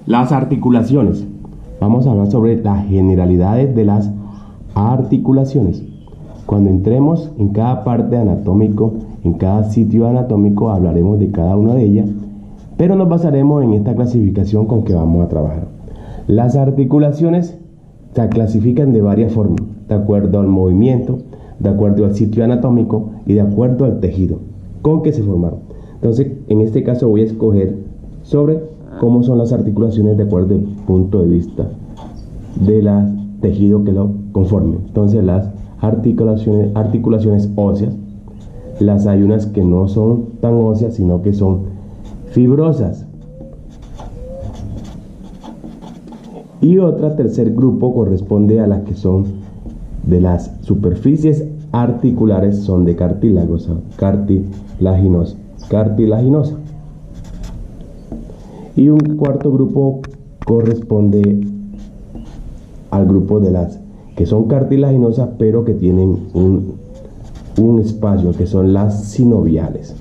Las articulaciones. Vamos a hablar sobre las generalidades de las articulaciones. Cuando entremos en cada parte anatómico, en cada sitio anatómico, hablaremos de cada una de ellas, pero nos basaremos en esta clasificación con que vamos a trabajar. Las articulaciones se clasifican de varias formas, de acuerdo al movimiento, de acuerdo al sitio anatómico y de acuerdo al tejido con que se formaron. Entonces, en este caso voy a escoger sobre cómo son las articulaciones de acuerdo al punto de vista de los tejidos que lo conformen. Entonces, las articulaciones óseas, las hay unas que no son tan óseas, sino que son fibrosas. Y otra, tercer grupo, corresponde a las que son de las superficies articulares, son de cartilaginosa. Y un cuarto grupo corresponde al grupo de las que son cartilaginosas, pero que tienen un espacio, que son las sinoviales.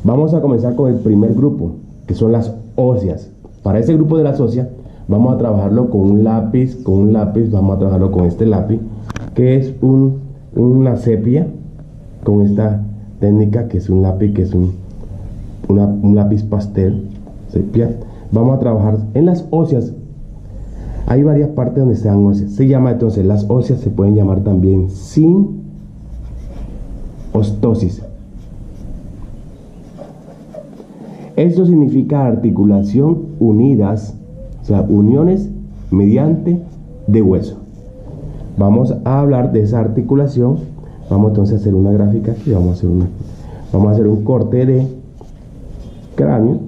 Vamos a comenzar con el primer grupo, que son las óseas. Para ese grupo de las óseas vamos a trabajarlo con un lápiz, vamos a trabajarlo con este lápiz, que es una sepia, con esta técnica, que es un lápiz, que es un lápiz pastel, sepia. Vamos a trabajar en las óseas. Hay varias partes donde se dan óseas. Se llama entonces, las óseas se pueden llamar también sin ostosis. Esto significa articulación unidas, o sea, uniones mediante de hueso. Vamos a hablar de esa articulación. Vamos entonces a hacer una gráfica aquí. Vamos a hacer un corte de cráneo.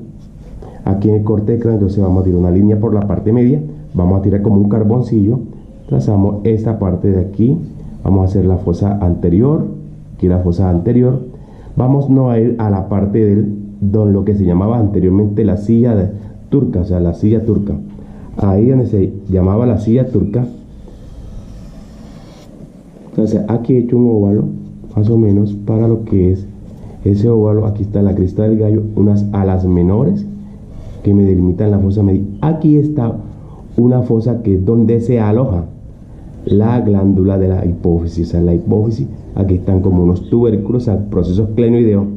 Aquí en el corte de cráneo, entonces vamos a tirar una línea por la parte media. Vamos a tirar como un carboncillo. Trazamos esta parte de aquí. Vamos a hacer la fosa anterior. Aquí la fosa anterior. Vamos no a ir a la parte del lo que se llamaba anteriormente la silla turca, o sea, la silla turca. Ahí donde se llamaba la silla turca. Entonces aquí he hecho un óvalo, más o menos, para lo que es ese óvalo. Aquí está la cresta del gallo, unas alas menores que me delimitan la fosa media. Aquí está una fosa que es donde se aloja la glándula de la hipófisis. O sea, la hipófisis, aquí están como unos tubérculos, o sea, procesos clenoideos.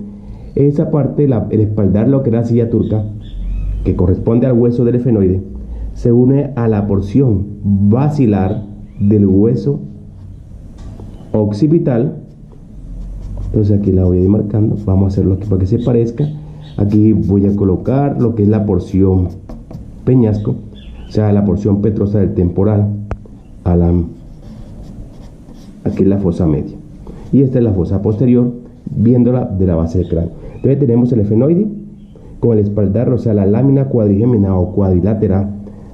Esa parte, el espaldar, lo que era la silla turca, que corresponde al hueso del efenoide, se une a la porción basilar del hueso occipital. Entonces aquí la voy a ir marcando. Vamos a hacerlo aquí para que se parezca. Aquí voy a colocar lo que es la porción peñasco, o sea, la porción petrosa del temporal. Aquí es la fosa media. Y esta es la fosa posterior, viéndola de la base del cráneo. Entonces tenemos el efenoide con el espaldar, o sea, la lámina cuadrigemina o cuadrilateral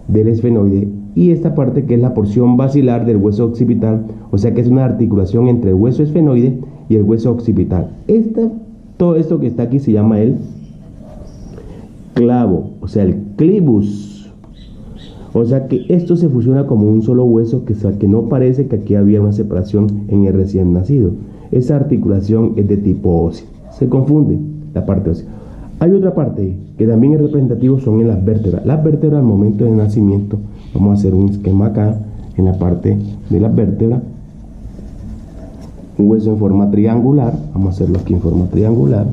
del esfenoide, y esta parte que es la porción basilar del hueso occipital, o sea que es una articulación entre el hueso esfenoide y el hueso occipital. Todo esto que está aquí se llama el clavo, o sea, el clivus. O sea que esto se fusiona como un solo hueso, que no parece que aquí había una separación en el recién nacido. Esa articulación es de tipo óseo. Se confunde la parte ósea. Hay otra parte que también es representativo, son en las vértebras. Las vértebras al momento de nacimiento, vamos a hacer un esquema acá en la parte de las vértebras. Un hueso en forma triangular, vamos a hacerlo aquí en forma triangular.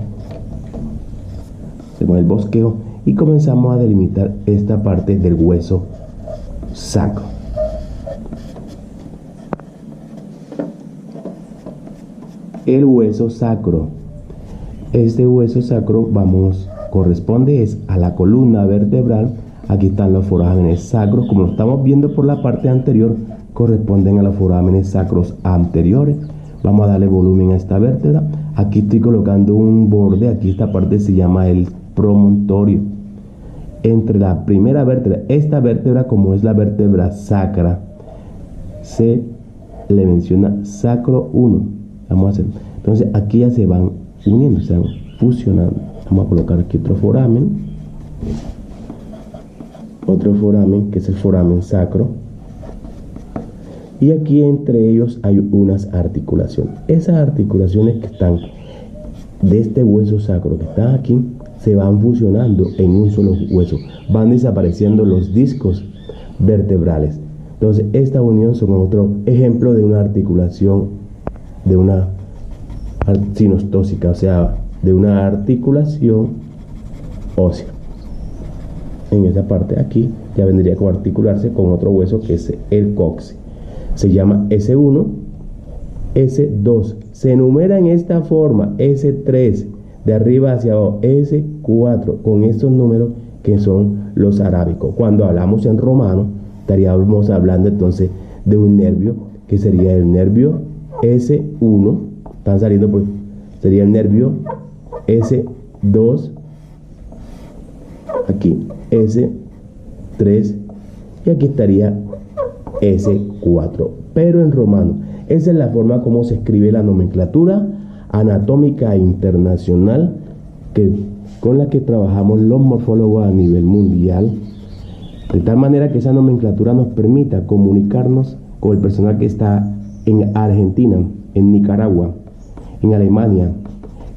Hacemos el bosquejo y comenzamos a delimitar esta parte del hueso sacro. El hueso sacro. Este hueso sacro corresponde a la columna vertebral. Aquí están los forámenes sacros, como lo estamos viendo por la parte anterior, corresponden a los forámenes sacros anteriores. Vamos a darle volumen a esta vértebra. Aquí estoy colocando un borde, aquí esta parte se llama el promontorio. Entre la primera vértebra, esta vértebra, como es la vértebra sacra, se le menciona sacro 1. Vamos a hacer. Entonces aquí ya se van uniendo, se van fusionando. Vamos a colocar aquí otro foramen que es el foramen sacro, y aquí entre ellos hay unas articulaciones. Esas articulaciones que están de este hueso sacro que están aquí se van fusionando en un solo hueso, van desapareciendo los discos vertebrales. Entonces, esta unión son otro ejemplo de una articulación, de una sinostósica, o sea, de una articulación ósea. En esta parte de aquí ya vendría a articularse con otro hueso que es el coxis. Se llama S1, S2. Se enumera en esta forma: S3, de arriba hacia abajo, S4, con estos números que son los arábicos. Cuando hablamos en romano, estaríamos hablando entonces de un nervio que sería el nervio S1. Están saliendo, pues, sería el nervio S2, aquí S3, y aquí estaría S4, pero en romano. Esa es la forma como se escribe la nomenclatura anatómica internacional con la que trabajamos los morfólogos a nivel mundial, de tal manera que esa nomenclatura nos permita comunicarnos con el personal que está en Argentina, en Nicaragua, en Alemania,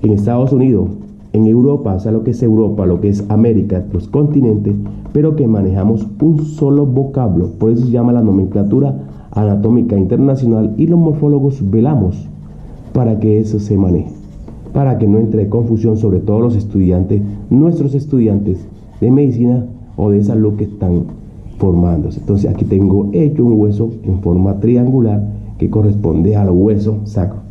en Estados Unidos, en Europa, o sea, lo que es Europa, lo que es América, los continentes, pero que manejamos un solo vocablo. Por eso se llama la nomenclatura anatómica internacional, y los morfólogos velamos para que eso se maneje, para que no entre confusión, sobre todo los estudiantes, nuestros estudiantes de medicina o de salud que están formándose. Entonces, aquí tengo hecho un hueso en forma triangular que corresponde al hueso sacro.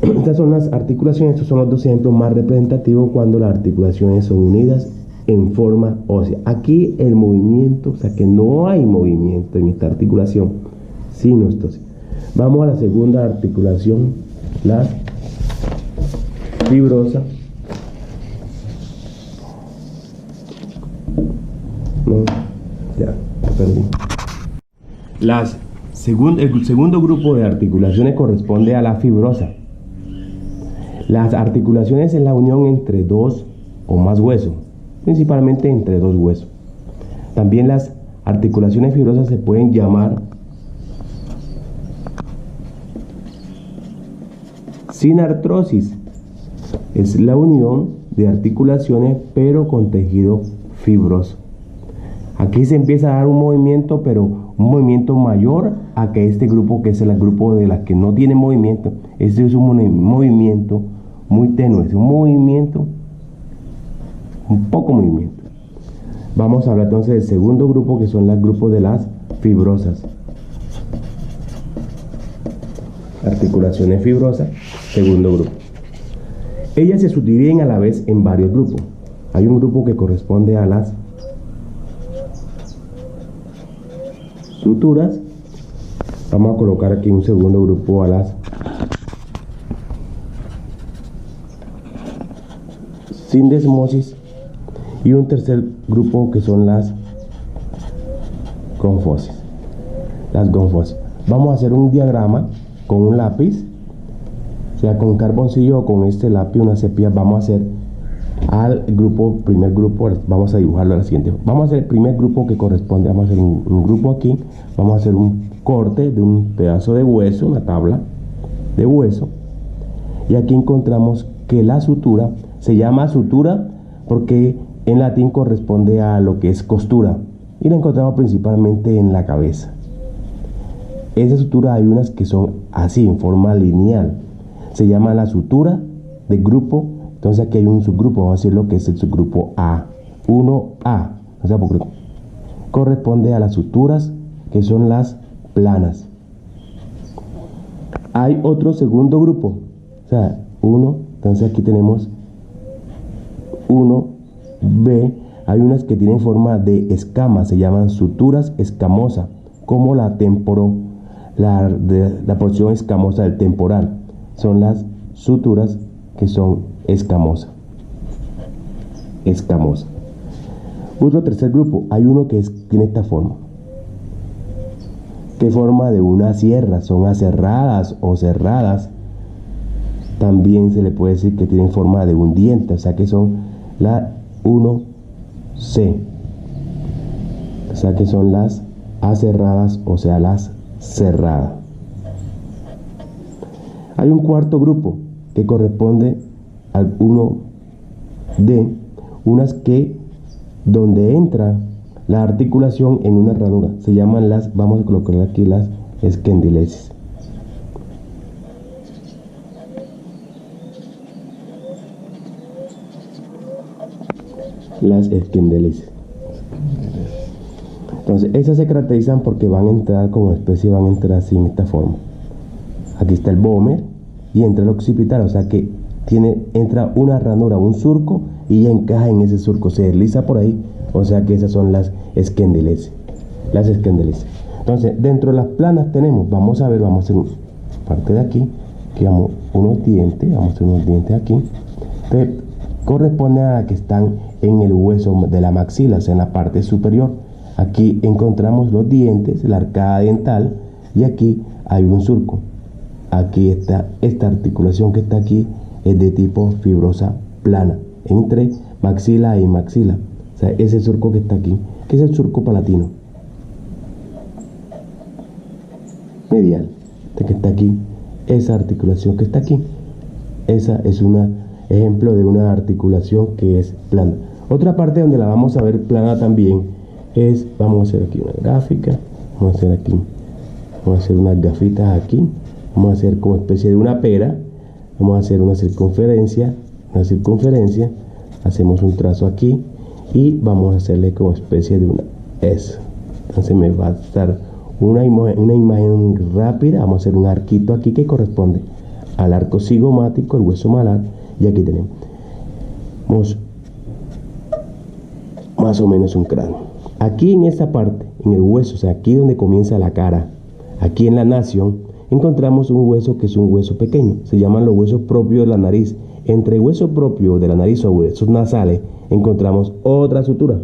Estas son las articulaciones. Estos son los dos ejemplos más representativos cuando las articulaciones son unidas en forma ósea. Aquí el movimiento, o sea que no hay movimiento en esta articulación, sino esto sí. Vamos a la segunda articulación, la fibrosa. No, ya, perdí. El segundo grupo de articulaciones corresponde a la fibrosa. Las articulaciones es la unión entre dos o más huesos, principalmente entre dos huesos. También las articulaciones fibrosas se pueden llamar sinartrosis. Es la unión de articulaciones pero con tejido fibroso. Aquí se empieza a dar un movimiento, pero un movimiento mayor a que este grupo, que es el grupo de las que no tienen movimiento. Este es un movimiento muy tenue, es un movimiento, un poco movimiento. Vamos a hablar entonces del segundo grupo, que son los grupos de las fibrosas. Articulaciones fibrosas, segundo grupo. Ellas se subdividen a la vez en varios grupos. Hay un grupo que corresponde a las suturas. Vamos a colocar aquí un segundo grupo a las sindesmosis, y un tercer grupo que son las gonfosis. Las gonfosis. Vamos a hacer un diagrama con un lápiz, o sea, con carboncillo o con este lápiz, una sepia. Vamos a hacer al primer grupo, vamos a dibujarlo a la siguiente. Vamos a hacer el primer grupo que corresponde, vamos a hacer un grupo aquí, vamos a hacer un corte de un pedazo de hueso, una tabla de hueso, y aquí encontramos que la sutura se llama sutura porque en latín corresponde a lo que es costura, y la encontramos principalmente en la cabeza. Esa sutura hay unas que son así, en forma lineal, se llama la sutura de grupo. Entonces aquí hay un subgrupo, vamos a decir lo que es el subgrupo A, 1A, o sea, porque corresponde a las suturas que son las planas. Hay otro segundo grupo, o sea, entonces aquí tenemos 1B, hay unas que tienen forma de escama, se llaman suturas escamosas, como la porción escamosa del temporal, son las suturas que son escamosas. Otro tercer grupo, hay uno que tiene esta forma. ¿Qué forma? De una sierra, son aserradas o cerradas. También se le puede decir que tienen forma de un diente, o sea que son la 1C. O sea que son las aserradas, o sea las cerradas. Hay un cuarto grupo que corresponde al 1 de unas que donde entra la articulación en una ranura. Se llaman las, vamos a colocar aquí las esquendilesis. Las esquendilesis. Entonces, esas se caracterizan porque van a entrar como especie, van a entrar así en esta forma. Aquí está el vómer y entra el occipital, o sea que entra una ranura, un surco, y ya encaja en ese surco, se desliza por ahí, o sea que esas son las esquendilesis. Las esquendilesis. Entonces, dentro de las planas tenemos, vamos a hacer parte de aquí, que vamos unos dientes, vamos a hacer unos dientes aquí, que corresponden a que están en el hueso de la maxila, o sea, en la parte superior. Aquí encontramos los dientes, la arcada dental, y aquí hay un surco. Aquí está esta articulación que está aquí, es de tipo fibrosa plana, entre maxila y maxila. O sea, ese surco que está aquí, que es el surco palatino medial, este que está aquí, esa articulación que está aquí, esa es un ejemplo de una articulación que es plana. Otra parte donde la vamos a ver plana también es, vamos a hacer aquí una gráfica, vamos a hacer aquí, vamos a hacer unas gafitas aquí, vamos a hacer como especie de una pera, vamos a hacer una circunferencia, hacemos un trazo aquí y vamos a hacerle como especie de una S. Entonces me va a dar una imagen rápida. Vamos a hacer un arquito aquí que corresponde al arco cigomático, el hueso malar, y aquí tenemos más o menos un cráneo. Aquí en esta parte, en el hueso, o sea, aquí donde comienza la cara, aquí en la nación, encontramos un hueso que es un hueso pequeño, se llaman los huesos propios de la nariz. Entre el hueso propio de la nariz o huesos nasales encontramos otra sutura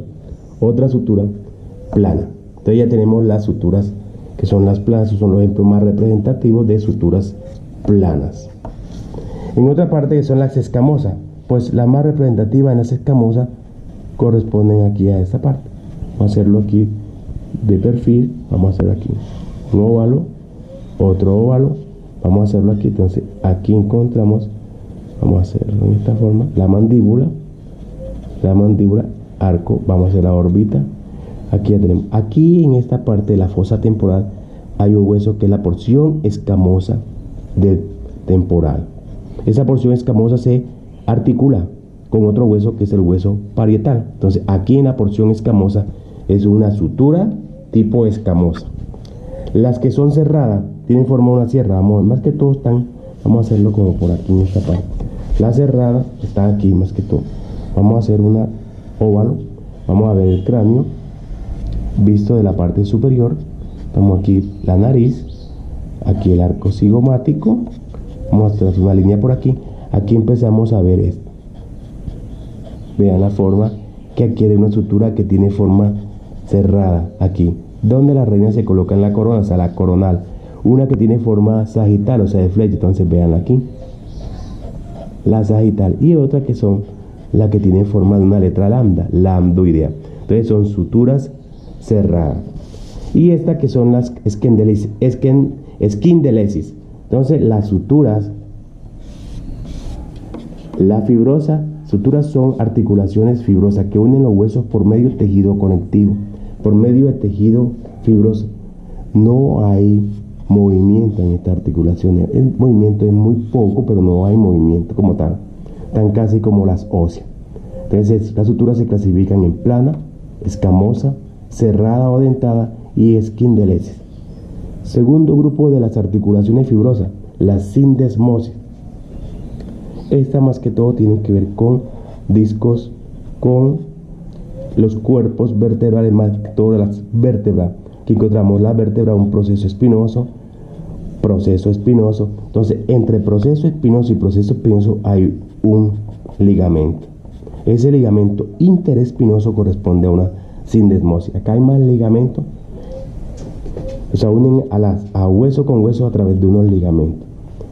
plana. Entonces ya tenemos las suturas que son las planas, son los ejemplos más representativos de suturas planas. En otra parte que son las escamosas, pues la más representativa en las escamosas corresponden aquí a esta parte. Vamos a hacerlo aquí de perfil, vamos a hacer aquí un óvalo, otro óvalo, vamos a hacerlo aquí. Entonces aquí encontramos, vamos a hacerlo de esta forma, la mandíbula, arco, vamos a hacer la órbita. Aquí ya tenemos, aquí en esta parte de la fosa temporal hay un hueso que es la porción escamosa del temporal. Esa porción escamosa se articula con otro hueso que es el hueso parietal. Entonces aquí en la porción escamosa es una sutura tipo escamosa. Las que son cerradas tienen forma de una sierra, más que todo están, vamos a hacerlo como por aquí en esta parte. La cerrada está aquí más que todo. Vamos a hacer una óvalo, vamos a ver el cráneo visto de la parte superior. Estamos aquí la nariz, aquí el arco cigomático, vamos a hacer una línea por aquí. Aquí empezamos a ver esto. Vean la forma que adquiere una sutura que tiene forma cerrada aquí, donde la reina se coloca en la corona, o sea, la coronal. Una que tiene forma sagital, o sea, de flecha. Entonces vean aquí, la sagital, y otra que son la que tiene forma de una letra lambda, lambdoidea. Entonces son suturas cerradas. Y esta que son las esquindelesis. Entonces las suturas, la fibrosa, suturas son articulaciones fibrosas que unen los huesos por medio de tejido conectivo, por medio de tejido fibroso. No hay movimiento en esta articulación. El movimiento es muy poco, pero no hay movimiento como tal, tan casi como las óseas. Entonces las suturas se clasifican en plana, escamosa, cerrada o dentada y esquindelesis. Segundo grupo de las articulaciones fibrosas, las sindesmosis. Esta más que todo tiene que ver con discos, con los cuerpos vertebrales, más que todo las vértebras. Aquí encontramos la vértebra, un proceso espinoso. Entonces entre proceso espinoso y proceso espinoso hay un ligamento. Ese ligamento interespinoso corresponde a una sindesmosis. Acá hay más ligamento, o sea, unen a hueso con hueso a través de unos ligamentos.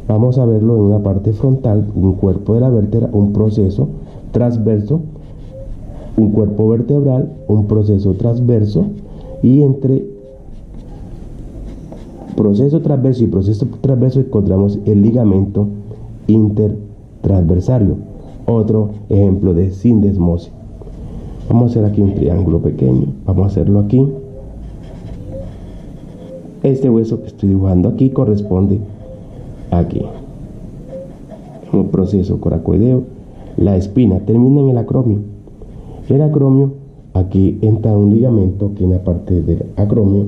Vamos a verlo en una parte frontal, un cuerpo de la vértebra, un proceso transverso, un cuerpo vertebral, un proceso transverso, y entre proceso transverso y proceso transverso encontramos el ligamento intertransversario. otro ejemplo de sindesmosis. Vamos a hacer aquí un triángulo pequeño. Vamos a hacerlo aquí. Este hueso que estoy dibujando aquí corresponde aquí. Un proceso coracoideo. La espina termina en el acromio. El acromio, aquí entra un ligamento que en la parte del acromio,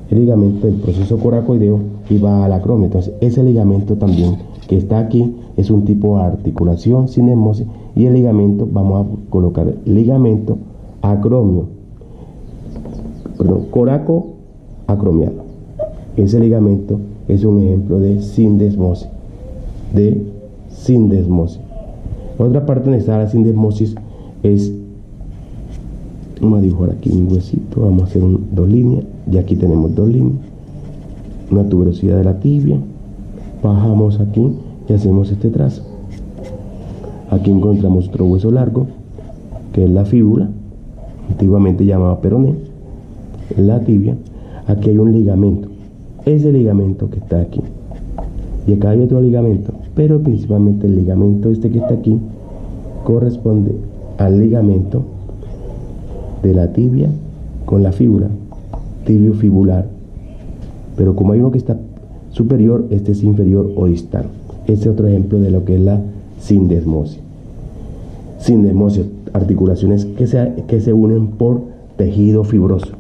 el ligamento del proceso coracoideo y va al acromio. Entonces ese ligamento también que está aquí es un tipo de articulación sindesmosis, y el ligamento, vamos a colocar ligamento acromio, coraco acromiado. Ese ligamento es un ejemplo de sindesmosis. Otra parte donde está la sindesmosis es, vamos a dibujar aquí un huesito, vamos a hacer dos líneas, y aquí tenemos dos líneas, una tuberosidad de la tibia, bajamos aquí y hacemos este trazo. Aquí encontramos otro hueso largo, que es la fíbula, antiguamente llamada peroné, la tibia. Aquí hay un ligamento, ese ligamento que está aquí, y acá hay otro ligamento, pero principalmente el ligamento este que está aquí corresponde al ligamento de la tibia con la fíbula, tibiofibular, pero como hay uno que está superior, este es inferior o distal. Este es otro ejemplo de lo que es la sindesmosis. Sindesmosis, articulaciones que se unen por tejido fibroso.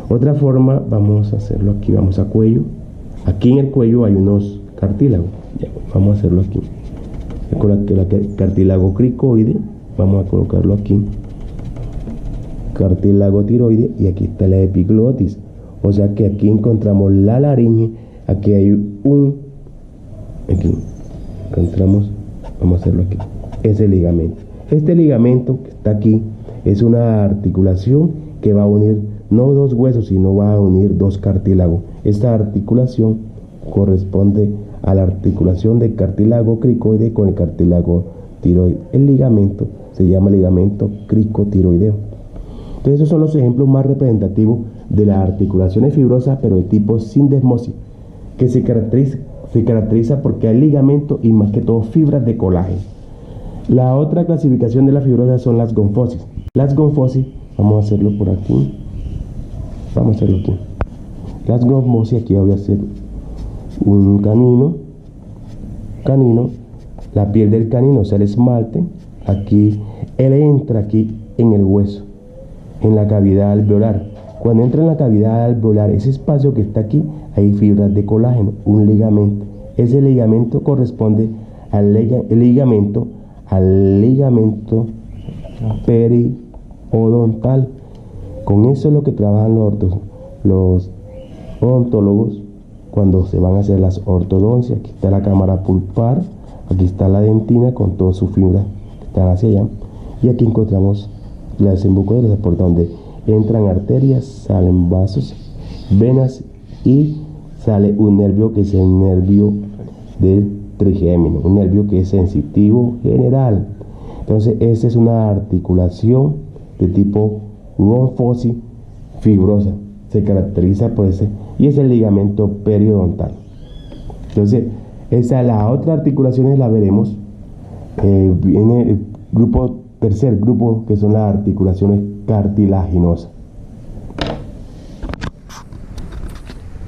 Otra forma, vamos a hacerlo aquí, vamos a cuello. Aquí en el cuello hay unos cartílagos. Ya, vamos a hacerlo aquí. Con el cartílago cricoide, vamos a colocarlo aquí. Cartílago tiroide, y aquí está la epiglotis. O sea que aquí encontramos la laringe. Aquí hay aquí encontramos, vamos a hacerlo aquí, ese ligamento. Este ligamento que está aquí es una articulación que va a unir no dos huesos, sino va a unir dos cartílagos. Esta articulación corresponde a la articulación del cartílago cricoide con el cartílago tiroide. El ligamento se llama ligamento cricotiroideo. Entonces esos son los ejemplos más representativos de las articulaciones fibrosas, pero de tipo sindesmosis, que se caracteriza porque hay ligamento y más que todo fibras de colágeno. La otra clasificación de la fibrosa son las gonfosis. Las gonfosis, vamos a hacerlo por aquí. Vamos a hacerlo aquí. Las gonfosis, aquí voy a hacer un canino, la piel del canino, o sea, el esmalte. Aquí, él entra aquí en el hueso, en la cavidad alveolar. Cuando entra en la cavidad alveolar, ese espacio que está aquí, hay fibras de colágeno, un ligamento. Ese ligamento corresponde al ligamento periodontal. Con eso es lo que trabajan los odontólogos cuando se van a hacer las ortodoncias. Aquí está la cámara pulpar, aquí está la dentina con todas sus fibras que están hacia allá, y aquí encontramos la desembocadura, por donde entran arterias, salen vasos, venas, y sale un nervio que es el nervio del trigémino, un nervio que es sensitivo general. Entonces esa es una articulación de tipo gonfosis fibrosa, se caracteriza por ese, y es el ligamento periodontal. Entonces la otra articulaciones la veremos en el tercer grupo, que son las articulaciones cartilaginosas.